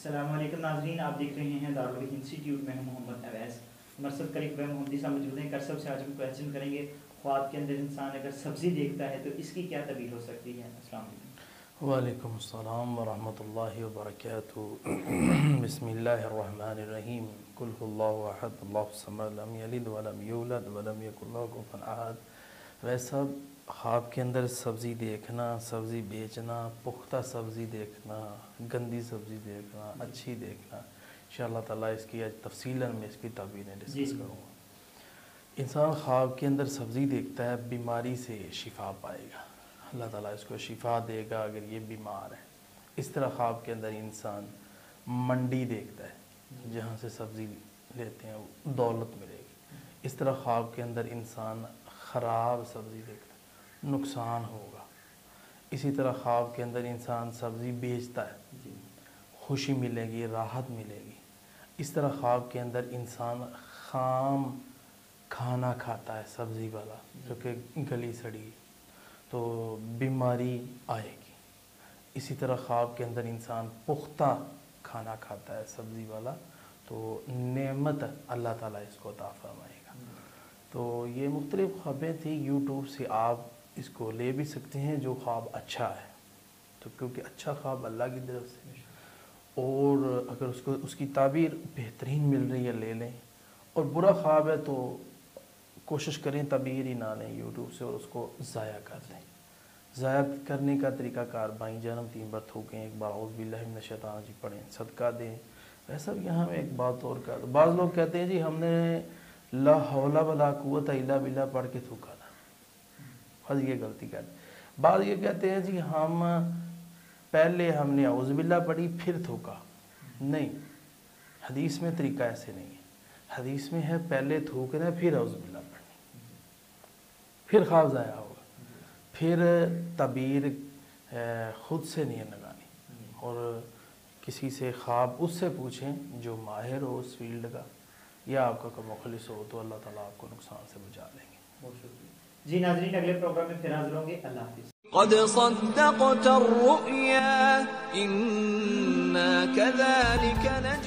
السلام علیکم ناظرین، آپ دیکھ رہے ہیں دارالعلوم انسٹیٹیوٹ میں ہوں محمد اویس مرسد قریب محمدی صاحب موجود ہیں۔ کرسب سے آج ہم کویسچن کریں گے، خواب کے اندر انسان اگر سبزی دیکھتا ہے تو اس کی کیا تعبیر ہو سکتی ہے؟ السلام علیکم۔ وعلیکم السلام ورحمۃ اللہ وبرکاتہ۔ بسم اللہ الرحمن الرحیم۔ قل هو اللہ احد اللہ الصمد لم یلد ولم یولد ولم یکن لہ کفوا احد۔ ویسا خواب کے اندر سبزی دیکھنا، سبزی بیچنا، پختہ سبزی دیکھنا، گندی سبزی دیکھنا، اچھی دیکھنا، انشاءاللہ تعالیٰ اس کی تفصیلاً میں اس کی تعبیریں ڈسکس کروں گا۔ انسان خواب کے اندر سبزی دیکھتا ہے، بیماری سے شفا پائے گا، اللہ تعالیٰ اس کو شفا دے گا اگر یہ بیمار ہے۔ اس طرح خواب کے اندر انسان منڈی دیکھتا ہے، جہاں سے سبزی لیتے ہیں دولت ملے گی۔ اس طرح خواب کے اندر انسان خراب سبزی دیکھتا ہے، نقصان ہوگا۔ اسی طرح خواب کے اندر انسان سبزی بیچتا ہے، خوشی ملے گی، راحت ملے گی۔ اس طرح خواب کے اندر انسان خام کھانا کھاتا ہے سبزی والا، جو کہ گلی سڑی، تو بیماری آئے گی۔ اسی طرح خواب کے اندر انسان پختہ کھانا کھاتا ہے سبزی والا، تو نعمت اللہ تعالیٰ اس کو عطا فرمائے گا۔ تو یہ مختلف خوابیں تھیں، یوٹیوب سے آپ اس کو لے بھی سکتے ہیں جو خواب اچھا ہے، تو کیونکہ اچھا خواب اللہ کی طرف سے، اور اگر اس کی تعبیر بہترین مل رہی ہے لے لیں، اور برا خواب ہے تو کوشش کریں تعبیر ہی نہ لیں یوٹیوب سے، اور اس کو ضائع کر دیں۔ ضائع کرنے کا طریقہ کار، بائیں جانب 3 بار تھوکیں، ایک بار اعوذ باللہ من الشیطان الرجیم پڑھیں، صدقہ دیں۔ ویسا بھی یہاں میں ایک بات اور کر دوں، بعض لوگ کہتے ہیں جی ہم نے لا حول ولا قوت الا باللہ پڑھ کے تھوکا تھا، بس یہ غلطی کرتے ہیں۔ بعض یہ کہتے ہیں جی پہلے ہم نے اعوذ باللہ پڑھی پھر تھوکا، نہیں، حدیث میں طریقہ ایسے نہیں ہے۔ حدیث میں ہے پہلے تھوکنا پھر اعوذ باللہ پڑھنی، پھر خواب ضائع ہوگا۔ پھر تعبیر خود سے نہیں لگانی، اور کسی سے خواب اس سے پوچھیں جو ماہر ہو اس فیلڈ کا، یا آپ کا مخلص ہو، تو اللہ تعالیٰ آپ کو نقصان سے بچا لیں گے۔ بہت شکریہ جی ناظرین، اگلے پروگرام میں پھر حاضر ہوں گے۔ اللہ حافظ۔ قد صدقت الرؤيا إنا كذلك نجزي